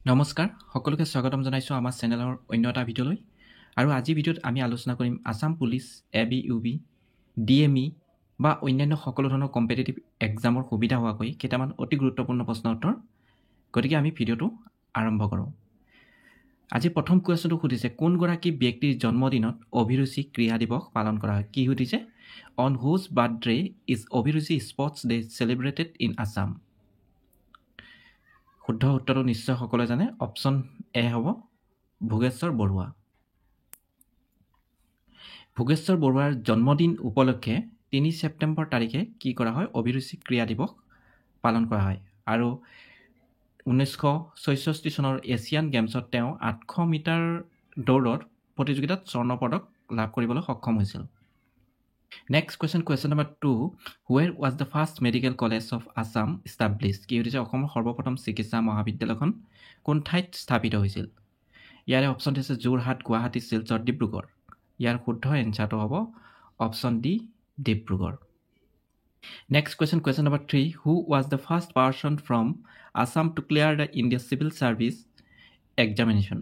নমস্কাৰ সকলোকে স্বাগতম জনাইছো আমাৰ চেনেলৰ অন্য এটা ভিডিঅ'লৈ আৰু আজি ভিডিঅ'ত আমি আলোচনা কৰিম আসাম পুলিচ ABUB DME বা অন্যান্য সকলো ধৰণৰ কম্পিটিটিভ এক্সামৰ সুবিধা হোৱাকৈ কেইটামান অতি গুৰুত্বপূৰ্ণ প্ৰশ্ন উত্তৰ গতিকে আমি ভিডিঅ'টো আৰম্ভ কৰোঁ আজি প্ৰথম কুৱেশ্যনটো সুধিছে কোন গৰাকী ব্যক্তিৰ জন্মদিনত অভিৰুচি ক্ৰীড়া দিৱস পালন কৰা হয় কি সুধিছে অন হুজ বাৰ্থডে ইজ অভিৰুচি স্পৰ্টছ ডে সেলিব্ৰেটেড ইন আসাম শুদ্ধ উত্তৰটো নিশ্চয় সকলোৱে জানে অপশ্যন এ হ'ব ভোগেশ্বৰ বৰুৱা ভোগেশ্বৰ বৰুৱাৰ জন্মদিন উপলক্ষে ৩ ছেপ্টেম্বৰ তাৰিখে কি কৰা হয় অভিৰুচি ক্ৰীড়া দিৱস পালন কৰা হয় আৰু 1966 চনৰ এছিয়ান গেমছত তেওঁ 800 মিটাৰ দৌৰৰ প্ৰতিযোগিতাত স্বৰ্ণ পদক লাভ কৰিবলৈ সক্ষম হৈছিল next question number 2 where was the first medical college of Assam established কি হৈছে অসমৰ সৰ্বপ্ৰথম চিকিৎসা মহাবিদ্যালয়খন কোন ঠাইত স্থাপিত হৈছিল ইয়াৰে অপচন আছে যোৰহাট গুৱাহাটী শিলচৰ ডিব্ৰুগড় ইয়াৰ শুদ্ধ এনসাৰটো হ'ব option D Dibrugarh next question number 3 who was the first person from Assam to clear the India civil service examination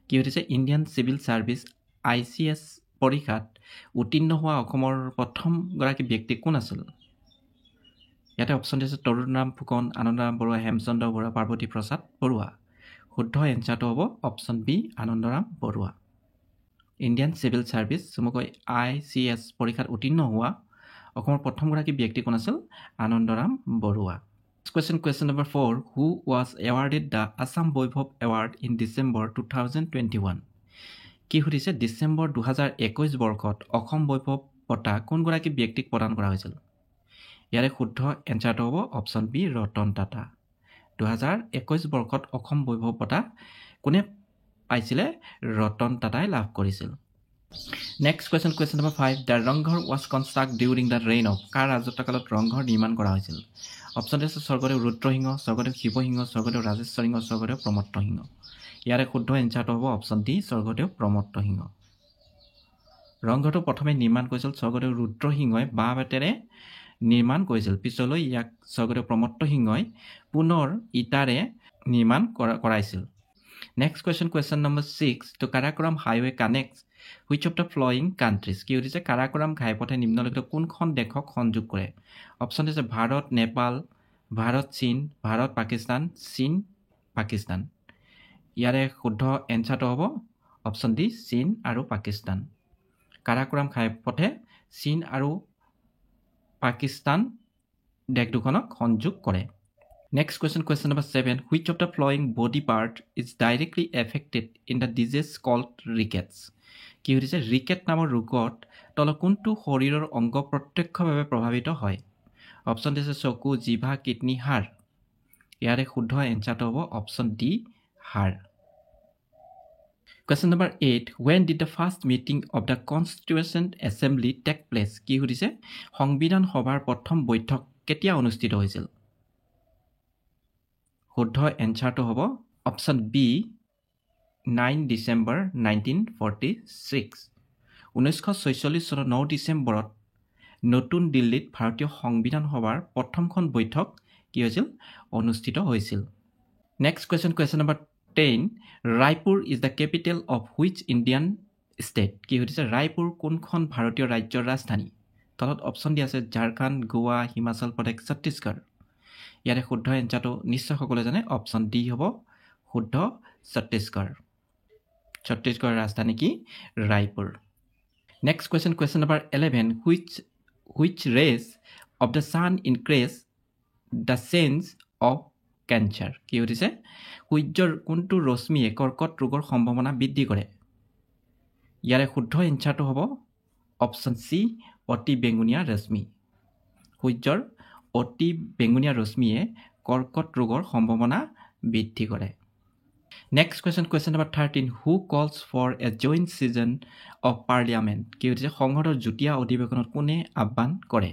কি হৈছে ইণ্ডিয়ান সিভিল সাৰ্ভিস ICS পৰীক্ষাত উত্তীৰ্ণ হোৱা অসমৰ প্ৰথম গৰাকী ব্যক্তি কোন আছিল ইয়াতে অপচন আছে তৰুণৰাম ফুকন আনন্দৰাম বৰুৱা হেমচন্দ্ৰ বৰুৱা পাৰ্বতী প্ৰসাদ বৰুৱা শুদ্ধ এনসাৰটো হ'ব option B Anandaram Barua Indian civil service চমুকৈ ICS পৰীক্ষাত উত্তীৰ্ণ হোৱা অসমৰ প্ৰথম গৰাকী ব্যক্তি কোন আছিল Anandaram Barua question number 4 who was awarded the Assam Vaibhav Award in December 2021 কি সুধিছে ডিসেম্বৰ 2021 বৰ্ষত অসম বৈভৱ বঁটা কোন গৰাকী ব্যক্তিক প্ৰদান কৰা হৈছিল ইয়াৰে শুদ্ধ এনসাৰটো হ'ব অপচন বি ৰতন টাটা 2021 বৰ্ষত অসম বৈভৱ বঁটা কোনে পাইছিলে ৰতন টাটাই লাভ কৰিছিল next question number 5 the Rang Ghar was constructed during the reign of কাৰ ৰাজত্বকালত ৰংঘৰ নিৰ্মাণ কৰা হৈছিল অপচন আছে স্বৰ্গদেউ ৰুদ্ৰসিংহ স্বৰ্গদেউ শিৱসিংহ স্বৰ্গদেউ ৰাজেশ্বৰ সিংহ স্বৰ্গদেউ প্ৰমত্ত সিংহ ইয়াৰে শুদ্ধ এনসাৰটো হ'ব অপচন ডি স্বৰ্গদেউ প্ৰমত্ত সিংহ ৰংঘৰটো প্ৰথমে নিৰ্মাণ কৰিছিল স্বৰ্গদেউ ৰুদ্ৰসিংহই বাঁহ বেতেৰে নিৰ্মাণ কৰিছিল পিছলৈ ইয়াক স্বৰ্গদেউ প্ৰমত্ত সিংহই পুনৰ ইটাৰে নিৰ্মাণ কৰাইছিল next question number 6 to Karakoram highway connects which of the following countries কি হৈছে কাৰাকোৰাম ঘাইপথে নিম্নলিখিত কোনখন দেশক সংযোগ কৰে অপচন আছে ভাৰত নেপাল ভাৰত চীন ভাৰত পাকিস্তান চীন পাকিস্তান ইয়াৰে শুদ্ধ এনসাৰটো হ'ব অপচন ডি চীন আৰু পাকিস্তান কাৰাকোৰাম ঘাইপথে চীন আৰু পাকিস্তান দেশ দুখনক সংযোগ কৰে Next question number 7 which of the following body part is directly affected in the disease called rickets কি হৈছে ৰিকেট নামৰ ৰোগত তল কোনটো শৰীৰৰ অংগ প্ৰত্যক্ষভাৱে প্ৰভাৱিত হয় অপচন আছে চকু জিভা কিডনি হাড় ইয়াৰে শুদ্ধ এনসাৰটো হ'ব অপচন ডি হাড় Question number 8 when did the first meeting of the Constituent Assembly take place কি হৈছে সংবিধান সভাৰ প্ৰথম বৈঠক কেতিয়া অনুষ্ঠিত হৈছিল শুদ্ধ এনসাৰটো হ'ব অপচন বি 9 ডিসেম্বৰ 1946 1946 চনৰ 9 ডিসেম্বৰত নতুন দিল্লীত ভাৰতীয় সংবিধান সভাৰ প্ৰথমখন বৈঠক কি হৈছিল অনুষ্ঠিত হৈছিল next question number 10 Raipur is the capital of which Indian state কি হৈছে ৰায়পুৰ কোনখন ভাৰতীয় ৰাজ্যৰ ৰাজধানী তলত অপচন দিয়া আছে ঝাৰখণ্ড গোৱা হিমাচল প্ৰদেশ ছত্তীশগড় ইয়াৰে শুদ্ধ এনসাৰটো নিশ্চয় সকলোৱে জানে অপচন ডি হ'ব শুদ্ধ ছত্তীশগড়ৰ ৰাজধানী কি Raipur next question number 11 which rays of the sun increase the chance of cancer কি হৈছে সূৰ্যৰ কোনটো ৰশ্মিয়ে কৰ্কট ৰোগৰ সম্ভাৱনা বৃদ্ধি কৰে ইয়াৰে শুদ্ধ এনসাৰটো হ'ব অপচন সি অতি বেঙুনীয়া ৰশ্মি সূৰ্যৰ অতি বেঙুনীয়া ৰশ্মিয়ে কৰ্কট ৰোগৰ সম্ভাৱনা বৃদ্ধি কৰে next question number 13 who calls for a joint session of parliament কি হৈছে সংসদৰ যুটীয়া অধিৱেশনত কোনে আহ্বান কৰে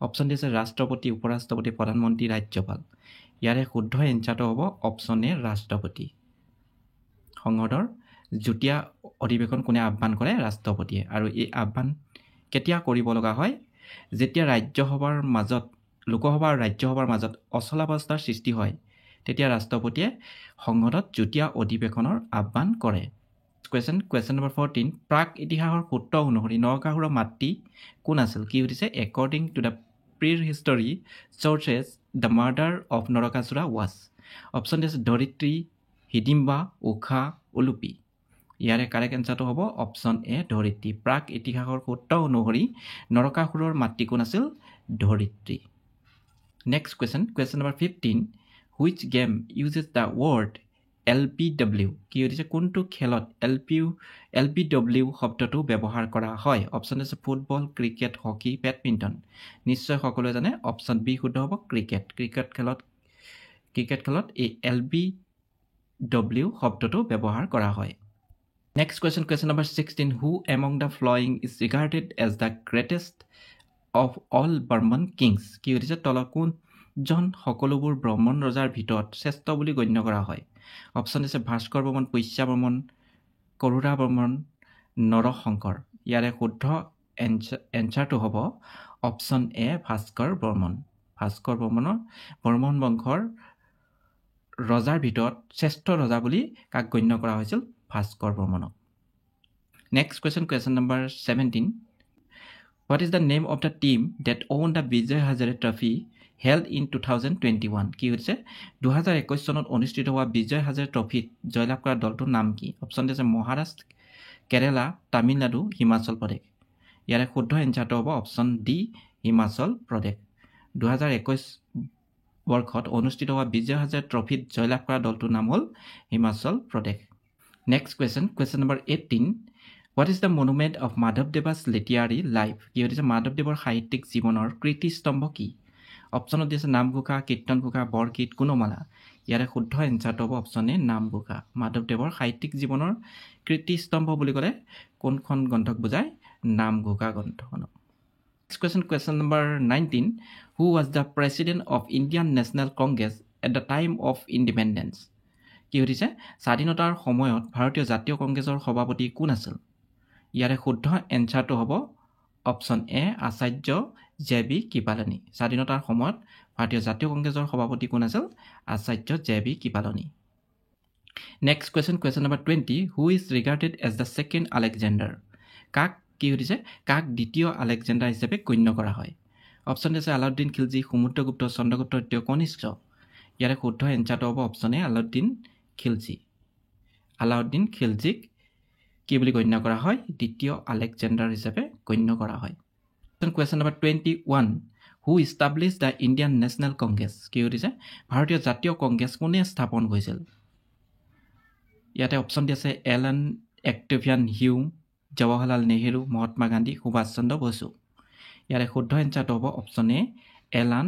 অপচন আছে ৰাষ্ট্ৰপতি উপৰাষ্ট্ৰপতি প্ৰধানমন্ত্ৰী ৰাজ্যপাল ইয়াৰে শুদ্ধ এনসাৰটো হ'ব অপচন এ ৰাষ্ট্ৰপতি সংসদৰ যুটীয়া অধিৱেশন কোনে আহ্বান কৰে ৰাষ্ট্ৰপতিয়ে আৰু এই আহ্বান কেতিয়া কৰিব লগা হয় যেতিয়া ৰাজ্যসভাৰ মাজত লোকসভা আৰু ৰাজ্যসভাৰ মাজত অচলাৱস্থাৰ সৃষ্টি হয় তেতিয়া ৰাষ্ট্ৰপতিয়ে সংসদত যুটীয়া অধিৱেশনৰ আহ্বান কৰে কুৱেশ্যন নম্বৰ 14 প্ৰাক ইতিহাসৰ সূত্ৰ অনুসৰি নৰকাসুৰৰ মাতৃ কোন আছিল কি সুধিছে according to the prehistory churches the murder of Narakasura was option দিছে ধৰিত্ৰী হিডিম্বা উষা উলুপি ইয়াৰে কাৰেক্ট এনচাৰটো হ'ব অপশ্যন এ ধৰিত্ৰী প্ৰাক ইতিহাসৰ সূত্ৰ অনুসৰি নৰকাসুৰৰ মাতৃ কোন আছিল Dharitri next question number 15 which game uses the word LBW কি হৈছে কোনটো খেলত LBW শব্দটো ব্যৱহাৰ কৰা হয় অপশ্যন আছে ফুটবল ক্ৰিকেট হকি বেডমিণ্টন নিশ্চয় সকলোৱে জানে অপশ্যন বি শুদ্ধ হ'ব ক্ৰিকেট খেলত এই LBW শব্দটো ব্যৱহাৰ কৰা হয় next question number 16 who among the following is regarded as the greatest of all Barman kings কি হৈছে তলৰ কোনজন সকলোবোৰ ব্ৰাহ্মণ ৰজাৰ ভিতৰত শ্ৰেষ্ঠ বুলি গণ্য কৰা হয় অপশ্যন আছে ভাস্কৰ বৰ্মন পুষ্যা বৰ্মন কৰোৰা বৰ্মন নৰশংকৰ ইয়াৰে শুদ্ধ এনচাৰটো হ'ব অপশ্যন এ ভাস্কৰ বৰ্মন বৰ্মন বংশৰ ৰজাৰ ভিতৰত শ্ৰেষ্ঠ ৰজা বুলি কাক গণ্য কৰা হৈছিল ভাস্কৰ বৰ্মনক next question number 17 What is the name of the team that won the Vijay Hazare Trophy held in 2021 কি হৈছে 2021 চনত অনুষ্ঠিত হোৱা বিজয় হাজাৰে ট্ৰফিত জয়লাভ কৰা দলটোৰ নাম কি অপশ্যন আছে মহাৰাষ্ট্ৰ কেৰালা তামিলনাডু হিমাচল প্ৰদেশ ইয়াৰে শুদ্ধ এনচাৰটো হ'ব অপশ্যন ডি হিমাচল প্ৰদেশ 2021 বৰ্ষত অনুষ্ঠিত হোৱা বিজয় হাজাৰে ট্ৰফিত জয়লাভ কৰা দলটোৰ নাম হ'ল Himachal Pradesh next question number 18 What is the monument of Madhavdeva's literary life কি হৈছে মাধৱদেৱৰ সাহিত্যিক জীৱনৰ কীৰ্তিস্তম্ভ কি অপশ্যনত দিছে নামঘোষা কীৰ্তন ঘোষা বৰগীত গুণমালা ইয়াৰে শুদ্ধ এনচাৰটো হ'ব অপশ্যন এ নামঘোষা মাধৱদেৱৰ সাহিত্যিক জীৱনৰ কীৰ্তিস্তম্ভ বুলি ক'লে কোনখন গ্ৰন্থক বুজায় নামঘোষা গ্ৰন্থখনক question number 19 who was the president of Indian National Congress at the time of independence কি সুধিছে স্বাধীনতাৰ সময়ত ভাৰতীয় জাতীয় কংগ্ৰেছৰ সভাপতি কোন আছিল ইয়াৰে শুদ্ধ এনচাৰটো হ'ব option A Acharya J B Kripalani স্বাধীনতাৰ সময়ত ভাৰতীয় জাতীয় কংগ্ৰেছৰ সভাপতি কোন আছিল Acharya J B Kripalani next question number 20 who is regarded as the second Alexander কাক কি সুধিছে কাক দ্বিতীয় আলেকজেণ্ডাৰ হিচাপে গণ্য কৰা হয় অপশ্যন আছে আলাউদ্দিন খিলজী সমুদ্ৰগুপ্ত চন্দ্ৰগুপ্ত দ্বিতীয় কনিষ্ঠ ইয়াৰে শুদ্ধ এনচাৰটো হ'ব অপশ্যন এ আলাউদ্দিন খিলজীক কি বুলি গণ্য কৰা হয় দ্বিতীয় আলেকজেণ্ডাৰ হিচাপে গণ্য কৰা হয় question number 21 who establish the Indian National Congress কি সুধিছে ভাৰতীয় জাতীয় কংগ্ৰেছ কোনে স্থাপন কৰিছিল ইয়াতে অপশ্যন দি আছে এলান অক্টেভিয়ান হিউম জৱাহৰলাল নেহেৰু মহাত্মা গান্ধী সুভাষ চন্দ্ৰ বসু ইয়াৰে শুদ্ধ এনচাৰটো হ'ব অপশ্যন এ এলান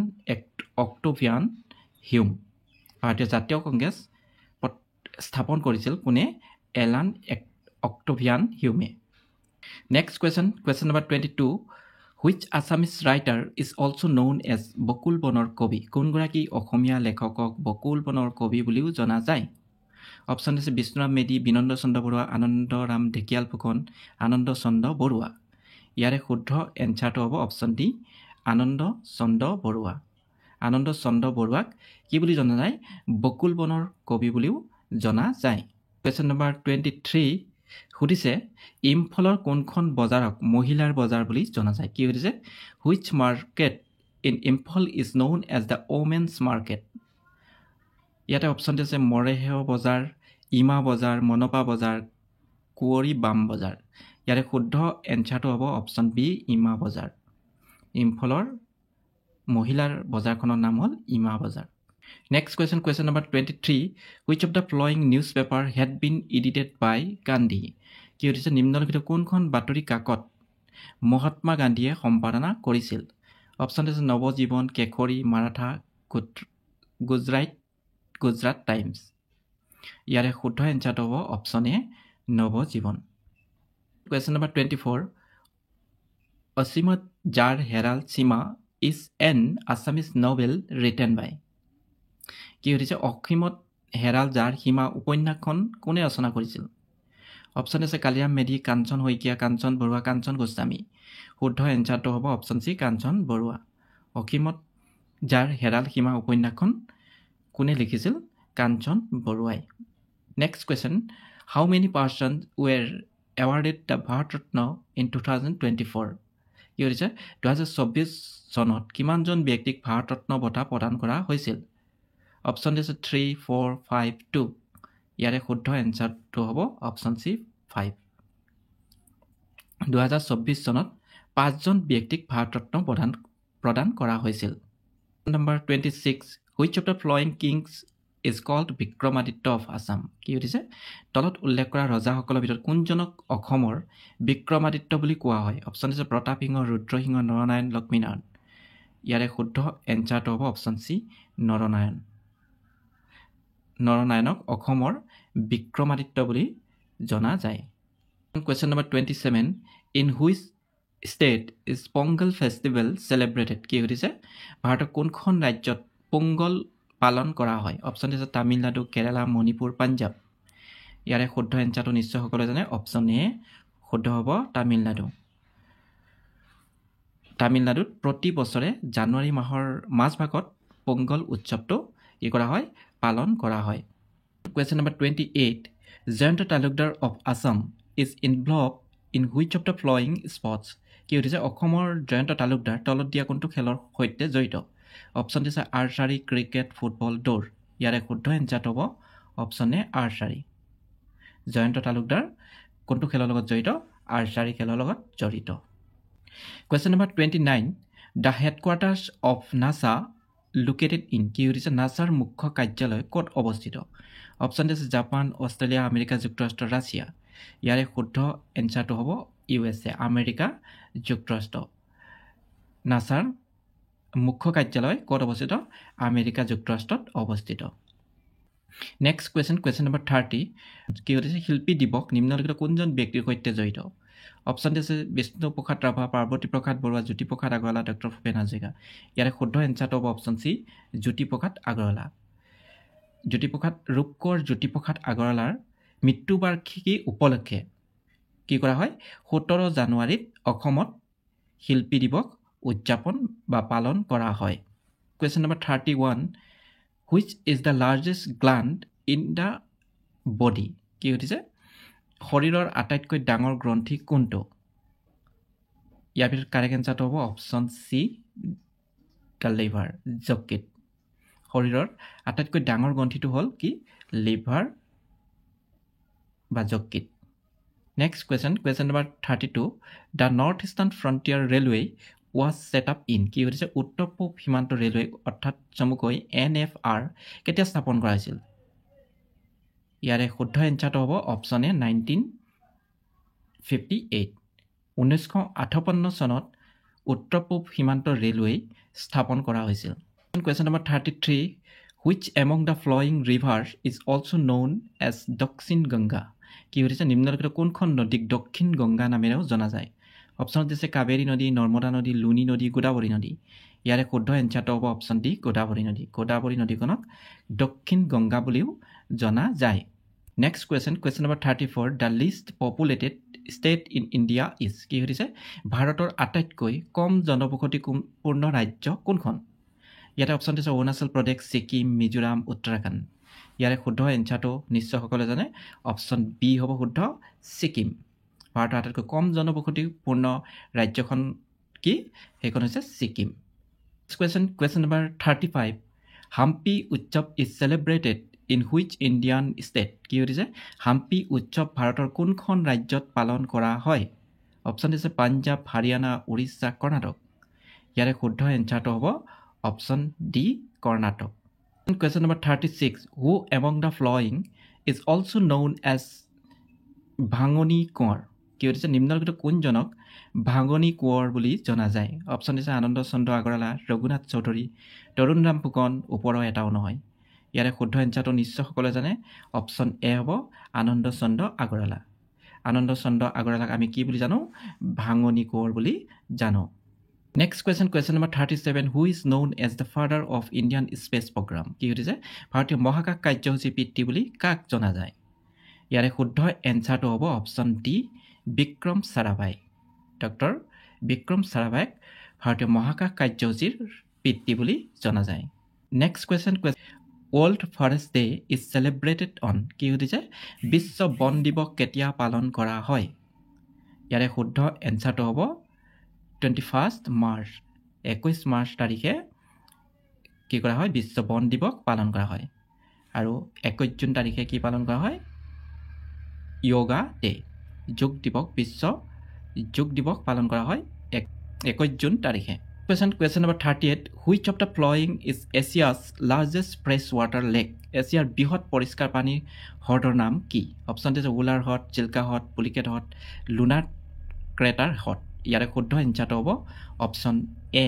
অক্টেভিয়ান হিউম ভাৰতীয় জাতীয় কংগ্ৰেছ স্থাপন কৰিছিল কোনে এলান অক্টেভিয়ান হিউমে next question number 22 which Assamese writer is also' known as বকুল বনৰ কবি কোনগৰাকী অসমীয়া লেখকক বকুল বনৰ কবি বুলিও জনা যায় অপশ্যন আছে বিষ্ণুৰাম মেধি বিনন্দ চন্দ্ৰ বৰুৱা আনন্দৰাম ঢেকিয়াল ফুকন আনন্দ চন্দ্ৰ বৰুৱা ইয়াৰে শুদ্ধ এনচাৰটো হ'ব অপশ্যন ডি আনন্দ চন্দ্ৰ বৰুৱাক কি বুলি জনা যায় বকুল বনৰ কবি বুলিও জনা যায় কুৱেশ্যন নম্বৰ 23 সুধিছে ইম্ফলৰ কোনখন বজাৰক মহিলাৰ বজাৰ বুলি জনা যায় কি সুধিছে which market in Imphal is known as the women's market ইয়াতে অপশ্যন দিছে মৰেহেয় বজাৰ ইমা বজাৰ মনপা বজাৰ কুঁৱৰী বাম বজাৰ ইয়াৰে শুদ্ধ এনচাৰটো হ'ব অপশ্যন বি ইমা বজাৰ ইম্ফলৰ মহিলাৰ বজাৰখনৰ নাম হ'ল Ima Bazar next question number 23 which of the following newspaper had been edited by Gandhi কি সুধিছে নিম্নলিখিত কোনখন বাতৰি কাকত মহাত্মা গান্ধীয়ে সম্পাদনা কৰিছিল অপশ্যন আছে নৱজীৱন কেশৰী মাৰাঠা গুজৰাট টাইমছ ইয়াৰে শুদ্ধ এনচাৰটো হ'ব option A Navajivan question number 24 অসীমত যাৰ হেৰাল সীমা is an Assamese novel written by কি সুধিছে অসীমত হেৰাল যাৰ সীমা উপন্যাসখন কোনে ৰচনা কৰিছিল অপশ্যন আছে কালিৰাম মেধি কাঞ্চন শইকীয়া কাঞ্চন বৰুৱা কাঞ্চন গোস্বামী শুদ্ধ এনচাৰটো হ'ব অপশ্যন চি কাঞ্চন বৰুৱা অসীমত যাৰ হেৰাল সীমা উপন্যাসখন কোনে লিখিছিল কাঞ্চন বৰুৱাই next question how many person were awarded the Bharat Ratna in 2024 কি হৈছে 2024 চনত কিমানজন ব্যক্তিক ভাৰত ৰত্ন বঁটা প্ৰদান কৰা হৈছিল অপশ্যন দিছে 3 4 5 2 ইয়াৰে শুদ্ধ এনচাৰটো হ'ব অপশ্যন চি 5 2024 চনত 5জন ব্যক্তিক ভাৰত ৰত্ন প্ৰদান কৰা হৈছিল number 26 which of the following kings is called Vikramaditya of Assam কি হৈছে তলত উল্লেখ কৰা ৰজাসকলৰ ভিতৰত কোনজনক অসমৰ বিক্ৰমাদিত্য বুলি কোৱা হয় অপশ্যন দিছে প্ৰতাপ সিংহ ৰুদ্ৰসিংহ নৰনাৰায়ণ লক্ষ্মীনাৰায়ণ ইয়াৰে শুদ্ধ এনচাৰটো হ'ব অপশ্যন চি নৰনাৰায়ণক অসমৰ বিক্ৰমাদিত্য বুলি জনা যায় question number 27 in which state is Pongal festival celebrated কি হৈছে ভাৰতৰ কোনখন ৰাজ্যত পোংগল পালন কৰা হয় অপশ্যন দিছে তামিলনাডু কেৰালা মণিপুৰ পাঞ্জাব ইয়াৰে শুদ্ধ এনচাৰটো নিশ্চয় সকলোৱে জানে অপশ্যন এ শুদ্ধ হ'ব তামিলনাডুত প্ৰতি বছৰে জানুৱাৰী মাহৰ মাজভাগত পোংগল উৎসৱটো কি কৰা হয় পালন কৰা হয় question number 28 Jayanta Talukdar of Assam is involved in which of the following sports কি হৈছে অসমৰ জয়ন্ত তালুকদাৰ তলত দিয়া কোনটো খেলৰ সৈতে জড়িত অপশ্যন দিছে আৰ্চাৰী ক্ৰিকেট ফুটবল দৌৰ ইয়াৰে শুদ্ধ এনচাৰটো হ'ব অপশ্যন এ আৰ্চাৰী জয়ন্ত তালুকদাৰ কোনটো খেলৰ লগত জড়িত আৰ্চাৰী খেলৰ লগত জড়িত question number 29 the headquarters of NASA located in কি হৈছে নাছাৰ মুখ্য কাৰ্যালয় ক'ত অৱস্থিত অপশ্যন দিছে জাপান অষ্ট্ৰেলিয়া আমেৰিকা যুক্তৰাষ্ট্ৰ ৰাছিয়া ইয়াৰে শুদ্ধ এনচাৰটো হ'ব USA আমেৰিকা যুক্তৰাষ্ট্ৰ নাছাৰ মুখ্য কাৰ্যালয় ক'ত অৱস্থিত আমেৰিকা যুক্তৰাষ্ট্ৰত অৱস্থিত নেক্সট question number 30 কি হৈছে শিল্পী দিৱস নিম্নলিখিত কোনজন ব্যক্তিৰ সৈতে জড়িত অপশ্যন দিছে বিষ্ণুপ্ৰসাদ ৰাভা পাৰ্বতী প্ৰসাদ বৰুৱা জ্যোতিপ্ৰসাদ আগৰৱালা ডক্টৰ ভূপেন হাজৰিকা ইয়াৰে শুদ্ধ এনচাৰটো হ'ব অপশ্যন চি জ্যোতিপ্ৰসাদ আগৰৱালা ৰূপকোঁৱৰ জ্যোতিপ্ৰসাদ আগৰৱালাৰ মৃত্যুবাৰ্ষিকী উপলক্ষে কি কৰা হয় 17 জানুৱাৰীত অসমত শিল্পী দিৱস উদযাপন বা পালন কৰা হয় question number 31 which is the largest gland in the body কি হৈছে শৰীৰৰ আটাইতকৈ ডাঙৰ গ্ৰন্থি কোনটো ইয়াৰ ভিতৰত কাৰেক্ট এনচাৰটো হ'ব অপশ্যন চি দ্য লিভাৰ যকৃত শৰীৰৰ আটাইতকৈ ডাঙৰ গ্ৰন্থিটো হ'ল কি লিভাৰ বা যকৃত next question number 32 the north eastern frontier railway was set up in কি হৈছে উত্তৰ পূব সীমান্ত ৰেলৱে অৰ্থাৎ চমুকৈ NFR কেতিয়া স্থাপন কৰা হৈছিল ইয়াৰে শুদ্ধ এনচাৰটো হ'ব অপশ্যন এ 1958 1958 চনত উত্তৰ পূব সীমান্ত ৰেলৱে স্থাপন কৰা হৈছিল question number 33 which among the flowing rivers is also known as দক্ষিণ গংগা কি হৈছে নিম্নলিখিত কোনখন নদীক দক্ষিণ গংগা নামেৰেও জনা যায় অপশ্যন দিছে কাবেৰী নদী নৰ্মদা নদী লুনি নদী গোদাবৰী নদী ইয়াৰে শুদ্ধ এনচাৰটো হ'ব অপশ্যন ডি গোদাবৰী নদীখনক দক্ষিণ গংগা বুলিও জনা যায় next question number 34 the least populated state in India is কি হৈছে ভাৰতৰ আটাইতকৈ কম জনবসতিপূৰ্ণ ৰাজ্য কোনখন ইয়াতে অপশ্যন দিছে অৰুণাচল প্ৰদেশ ছিকিম মিজোৰাম উত্তৰাখণ্ড ইয়াৰে শুদ্ধ এনচাৰটো নিশ্চয় সকলোৱে জানে অপশ্যন বি হ'ব শুদ্ধ ছিকিম ভাৰতৰ আটাইতকৈ কম জনবসতিপূৰ্ণ ৰাজ্যখন কি সেইখন হৈছে ছিকিম question number 35 হাম্পি উৎসৱ is celebrated in which Indian state কি হৈছে হাম্পি উৎসৱ ভাৰতৰ কোনখন ৰাজ্যত পালন কৰা হয় অপশ্যন দিছে পাঞ্জাব হাৰিয়ানা উৰিষ্যা কৰ্ণাটক ইয়াৰে শুদ্ধ এনচাৰটো হ'ব option D Karnataka question number 36 who among the following is also known as ভাঙনি কোঁৱৰ কি হৈছে নিম্নলিখিত কোনজনক ভাঙনি কোঁৱৰ বুলি জনা যায় অপশ্যন দিছে আনন্দ চন্দ্ৰ আগৰৱালা ৰঘুনাথ চৌধুৰী তৰুণ ৰাম ফুকন ওপৰৰ এটাও নহয় ইয়াৰে শুদ্ধ এনচাৰটো নিশ্চয় সকলোৱে জানে অপশ্যন এ হ'ব আনন্দ চন্দ্ৰ আগৰৱালাক আমি কি বুলি জানো ভাঙনি কোঁৱৰ বুলি জানো next question number 37 who is known as the father of Indian space program কি হৈছে ভাৰতীয় মহাকাশ কাৰ্যসূচী পিতৃ বুলি কাক জনা যায় ইয়াৰে শুদ্ধ এনচাৰটো হ'ব option D Vikram Sarabhai doctor Vikram সাৰাভাইক ভাৰতীয় মহাকাশ কাৰ্যসূচীৰ পিতৃ বুলি জনা যায় next question world forest day is celebrated on কি সুধিছে বিশ্ব বন দিৱস কেতিয়া পালন কৰা হয় ইয়াৰে শুদ্ধ এনচাৰটো হ'ব 21 মাৰ্চ 21 মাৰ্চ তাৰিখে কি কৰা হয় বিশ্ব বন দিৱস পালন কৰা হয় আৰু 21 জুন তাৰিখে কি পালন কৰা হয় য়োগা ডে যোগ দিৱস বিশ্ব যোগ দিৱস পালন কৰা হয় 21 জুন তাৰিখে Question number 38. Which of the following is Asia's largest freshwater lake? এছিয়াৰ বৃহৎ পৰিষ্কাৰ পানীৰ হ্ৰদৰ নাম কি? অপশ্যন দিছে উলাৰ হ্ৰদ, চিল্কা হ্ৰদ, পুলিকেট হ্ৰদ, লুনাৰ ক্ৰেটাৰ হ্ৰদ। ইয়াৰে শুদ্ধ এনচাৰটো হ'ব অপশ্যন এ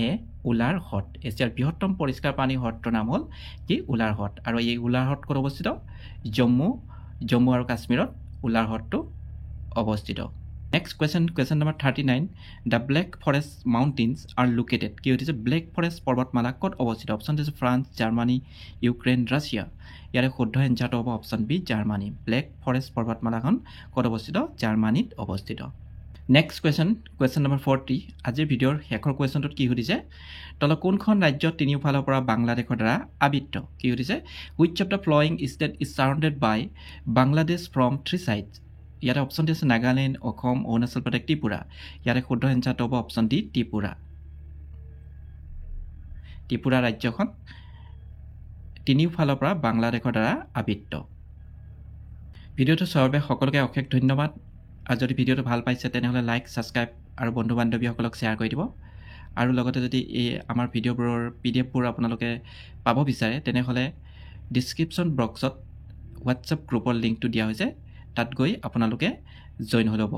উলাৰ হ্ৰদ। এছিয়াৰ বৃহত্তম পৰিষ্কাৰ পানীৰ হ্ৰদৰ নাম হ'ল কি উলাৰ হ্ৰদ আৰু এই উলাৰ হ্ৰদ ক'ত অৱস্থিত জম্মু আৰু কাশ্মীৰত উলাৰ হ্ৰদটো অৱস্থিত Next question number 39. The Black Forest Mountains are located. কি হৈছে ব্লেক ফৰেষ্ট পৰ্বতমালা ক'ত অৱস্থিত অপশ্যন দিছে ফ্ৰান্স জাৰ্মানী ইউক্ৰেইন ৰাছিয়া ইয়াৰে শুদ্ধ এনচাৰটো হ'ব option B Germany black forest পৰ্বতমালাখন ক'ত অৱস্থিত জাৰ্মানীত অৱস্থিত নেক্সট question number 40 আজিৰ ভিডিঅ'ৰ শেষৰ কুৱেশ্যনটোত কি সুধিছে তলত কোনখন ৰাজ্য তিনিওফালৰ পৰা বাংলাদেশৰ দ্বাৰা আবৃত কি সুধিছে which of the following state is surrounded by Bangladesh from three sides ইয়াৰে অপশ্যন দি আছে নাগালেণ্ড অসম অৰুণাচল প্ৰদেশ ত্ৰিপুৰা ইয়াৰে শুদ্ধ এনচাৰটো হ'ব অপশ্যন ডি ত্ৰিপুৰা ৰাজ্যখন তিনিওফালৰ পৰা বাংলাদেশৰ দ্বাৰা আবৃত ভিডিঅ'টো চোৱাৰ বাবে সকলোকে অশেষ ধন্যবাদ আৰু যদি ভিডিঅ'টো ভাল পাইছে তেনেহ'লে লাইক ছাবস্ক্ৰাইব আৰু বন্ধু বান্ধৱীসকলক শ্বেয়াৰ কৰি দিব আৰু লগতে যদি এই আমাৰ ভিডিঅ'বোৰৰ PDF-বোৰ আপোনালোকে পাব বিচাৰে তেনেহ'লে ডিছক্ৰিপশ্যন বক্সত হোৱাটছএপ গ্ৰুপৰ লিংকটো দিয়া হৈছে তাত গৈ আপোনালোকে জইন হৈ ল'ব